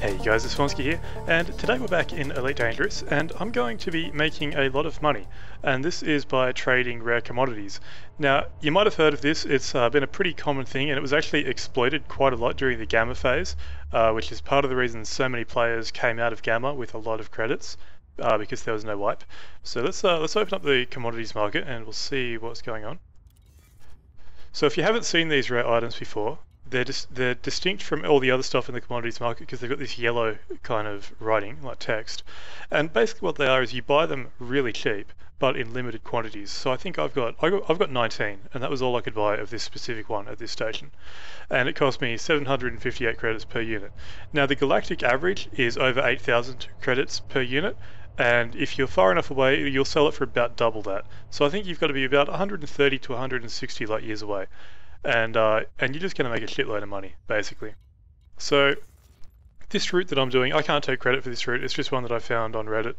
Hey guys, it's Vornskyr here, and today we're back in Elite Dangerous, and I'm going to be making a lot of money, and this is by trading rare commodities. Now, you might have heard of this. It's been a pretty common thing, and it was actually exploited quite a lot during the Gamma phase, which is part of the reason so many players came out of Gamma with a lot of credits, because there was no wipe. So let's open up the commodities market, and we'll see what's going on. So if you haven't seen these rare items before, they're distinct from all the other stuff in the commodities market because they've got this yellow kind of writing, like text. And basically what they are is you buy them really cheap, but in limited quantities. So I think I've got 19, and that was all I could buy of this specific one at this station. And it cost me 758 credits per unit. Now the galactic average is over 8,000 credits per unit, and if you're far enough away, you'll sell it for about double that. So I think you've got to be about 130 to 160 light years away. And you're just going to make a shitload of money, basically. So this route that I'm doing, I can't take credit for this route, it's just one that I found on Reddit.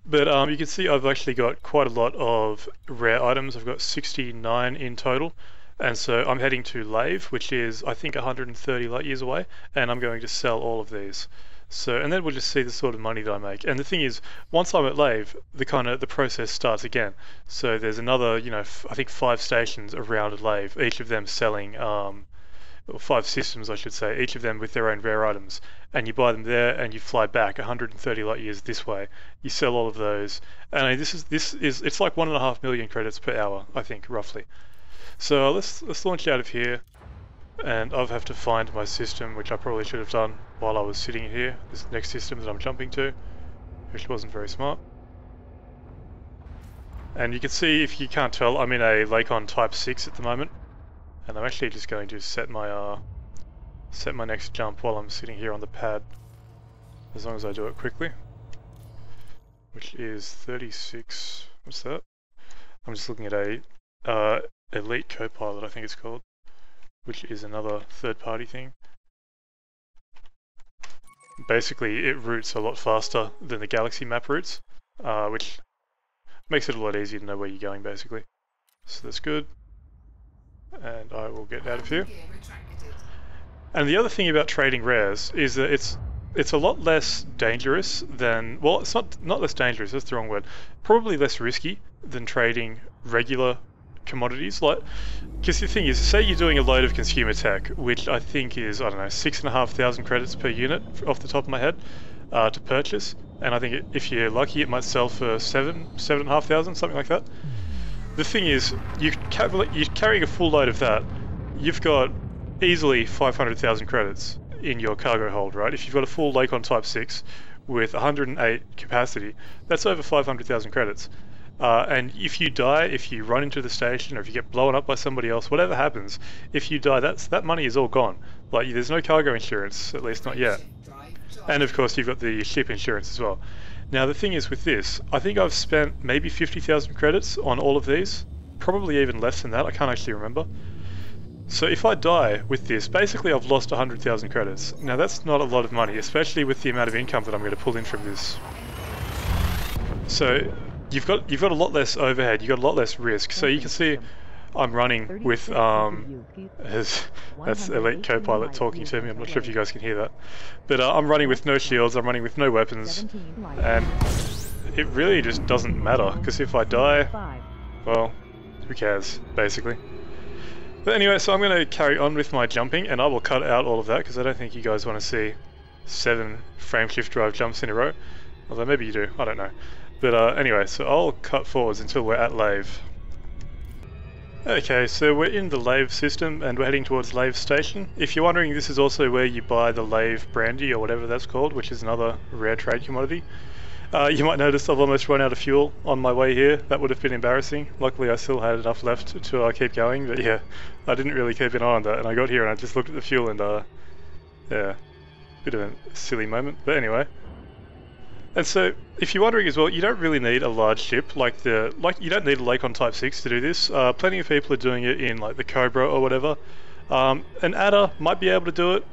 But you can see I've actually got quite a lot of rare items. I've got 69 in total. And so I'm heading to Lave, which is I think 130 light years away, and I'm going to sell all of these. So, and then we'll just see the sort of money that I make. And the thing is, once I'm at Lave, the process starts again. So there's another, I think 5 stations around Lave, each of them selling, or 5 systems I should say, each of them with their own rare items. And you buy them there and you fly back 130 light years this way. You sell all of those. And I mean, it's like 1.5 million credits per hour, I think, roughly. So let's launch out of here. And I'll have to find my system, which I probably should have done while I was sitting here. This next system that I'm jumping to, which wasn't very smart. And you can see, if you can't tell, I'm in a Lakon Type 6 at the moment, and I'm actually just going to set my next jump while I'm sitting here on the pad, as long as I do it quickly, which is 36. What's that? I'm just looking at a Elite Copilot, I think it's called, which is another third-party thing. Basically, it routes a lot faster than the Galaxy map routes, which makes it a lot easier to know where you're going, basically. So that's good. And I will get out of here. And the other thing about trading rares is that it's a lot less dangerous than, well, it's not less dangerous, that's the wrong word, probably less risky than trading regular commodities. Because the thing is, say you're doing a load of consumer tech, which I think is, I don't know, 6,500 credits per unit off the top of my head to purchase, and I think if you're lucky it might sell for 7,500, something like that. The thing is, you're carrying a full load of that, you've got easily 500,000 credits in your cargo hold, right? If you've got a full Lakon Type 6 with 108 capacity, that's over 500,000 credits. And if you die, if you run into the station, or if you get blown up by somebody else, whatever happens, if you die, that money is all gone. Like, there's no cargo insurance, at least not yet. And of course, you've got the ship insurance as well. Now, the thing is with this, I think I've spent maybe 50,000 credits on all of these, probably even less than that, I can't actually remember. So if I die with this, basically I've lost 100,000 credits. Now, that's not a lot of money, especially with the amount of income that I'm going to pull in from this. So You've got a lot less overhead, you've got a lot less risk. So you can see I'm running with, that's Elite Copilot talking to me, I'm not sure if you guys can hear that. But I'm running with no shields, I'm running with no weapons, and it really just doesn't matter, because if I die, well, who cares, basically. But anyway, so I'm going to carry on with my jumping, and I will cut out all of that, because I don't think you guys want to see 7 frameshift drive jumps in a row. Although maybe you do, I don't know. But anyway, so I'll cut forwards until we're at Lave. Okay, so we're in the Lave system and we're heading towards Lave Station. If you're wondering, this is also where you buy the Lave Brandy or whatever that's called, which is another rare trade commodity. You might notice I've almost run out of fuel on my way here. That would have been embarrassing. Luckily I still had enough left to keep going, but yeah, I didn't really keep an eye on that, and I got here and I just looked at the fuel and yeah, bit of a silly moment, but anyway. And so, if you're wondering as well, you don't really need a large ship like you don't need a Lakon Type 6 to do this. Plenty of people are doing it in like the Cobra or whatever. An Adder might be able to do it.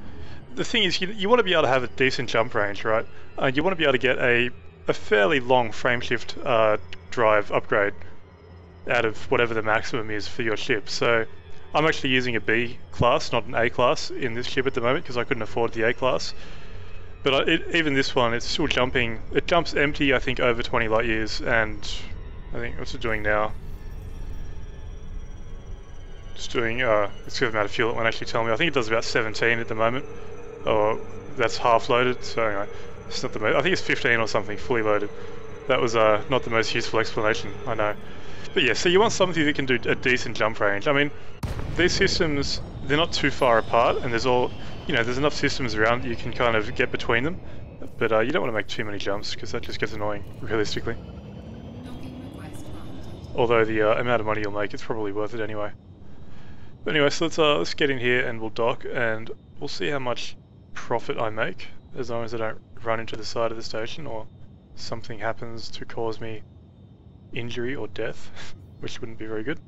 The thing is, you want to be able to have a decent jump range, right? You want to be able to get a fairly long frameshift drive upgrade out of whatever the maximum is for your ship. So I'm actually using a B class, not an A class, in this ship at the moment because I couldn't afford the A class. But even this one, it's still jumping. It jumps empty, I think, over 20 light years, and I think what's it doing now? It's doing, it's got amount of fuel it won't actually tell me. I think it does about 17 at the moment. Or that's half loaded, so anyway, it's not the most, I think it's 15 or something, fully loaded. That was not the most useful explanation, I know. But yeah, so you want something that can do a decent jump range. I mean, these systems, they're not too far apart, and there's there's enough systems around that you can kind of get between them. But you don't want to make too many jumps, because that just gets annoying, realistically. Although the amount of money you'll make, it's probably worth it anyway. But anyway, so let's get in here and we'll dock, and we'll see how much profit I make, as long as I don't run into the side of the station or something happens to cause me injury or death, which wouldn't be very good.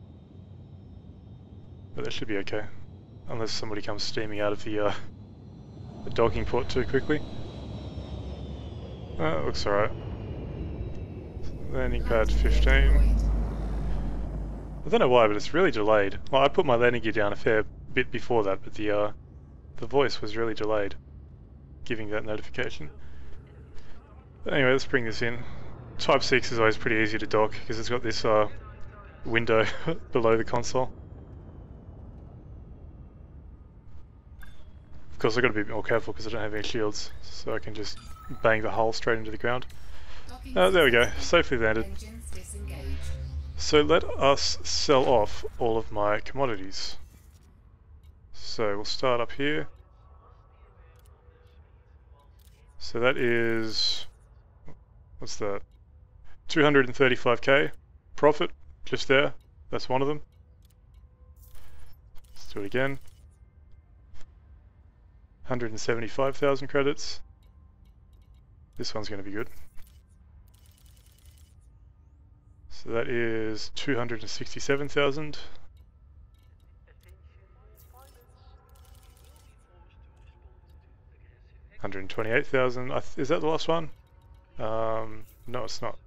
But that should be okay, unless somebody comes steaming out of the docking port too quickly. It looks alright. Landing pad 15. I don't know why, but it's really delayed. Well, I put my landing gear down a fair bit before that, but the voice was really delayed, giving that notification. But anyway, let's bring this in. Type 6 is always pretty easy to dock, because it's got this window below the console. Of course, I've got to be a bit more careful because I don't have any shields, so I can just bang the hull straight into the ground. There we go, safely landed. So let us sell off all of my commodities. So we'll start up here. So that is, what's that? 235k profit, just there. That's one of them. Let's do it again. 175,000 credits. This one's going to be good. So that is 267,000. 128,000. Is that the last one? No, it's not.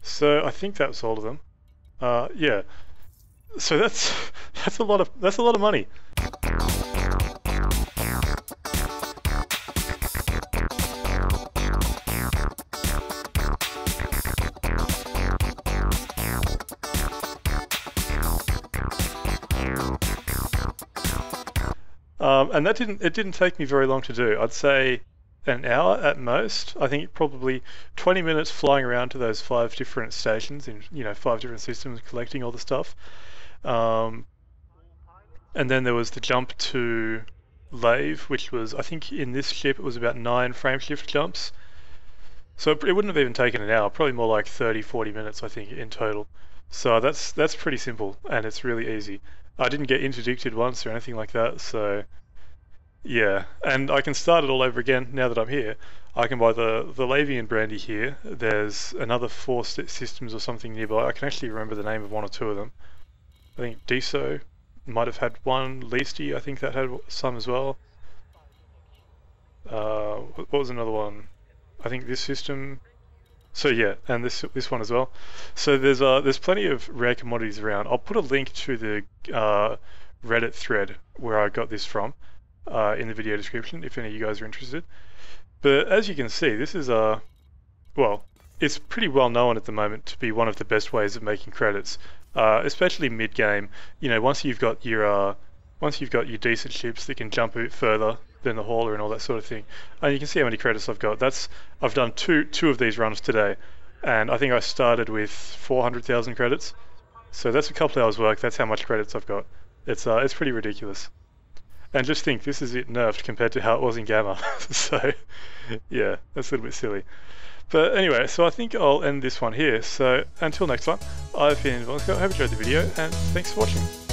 So I think that's all of them. Yeah. So that's a lot of money. And it didn't take me very long to do. I'd say an hour at most. I think probably 20 minutes flying around to those 5 different stations in 5 different systems, collecting all the stuff. And then there was the jump to Lave, which was, I think in this ship it was about 9 frameshift jumps. So it wouldn't have even taken an hour, probably more like 30-40 minutes I think in total. So that's pretty simple and it's really easy. I didn't get interdicted once or anything like that, so yeah. And I can start it all over again now that I'm here. I can buy the Lavian brandy here. There's another 4 systems or something nearby. I can actually remember the name of 1 or 2 of them. I think Deso might have had one. Leasty, I think that had some as well. What was another one? I think this system. So yeah, and this one as well. So there's plenty of rare commodities around. I'll put a link to the Reddit thread where I got this from in the video description if any of you guys are interested. But as you can see, this is well, it's pretty well known at the moment to be one of the best ways of making credits, especially mid-game. Once you've got your decent ships that can jump a bit further than the hauler and all that sort of thing. And you can see how many credits I've got. I've done two of these runs today, and I think I started with 400,000 credits. So that's a couple hours work. That's how much credits I've got. It's pretty ridiculous. And just think, this is it nerfed compared to how it was in Gamma. So yeah, that's a little bit silly. But anyway, so I think I'll end this one here. So until next time, I've been Vornskyr. I hope you enjoyed the video, and thanks for watching.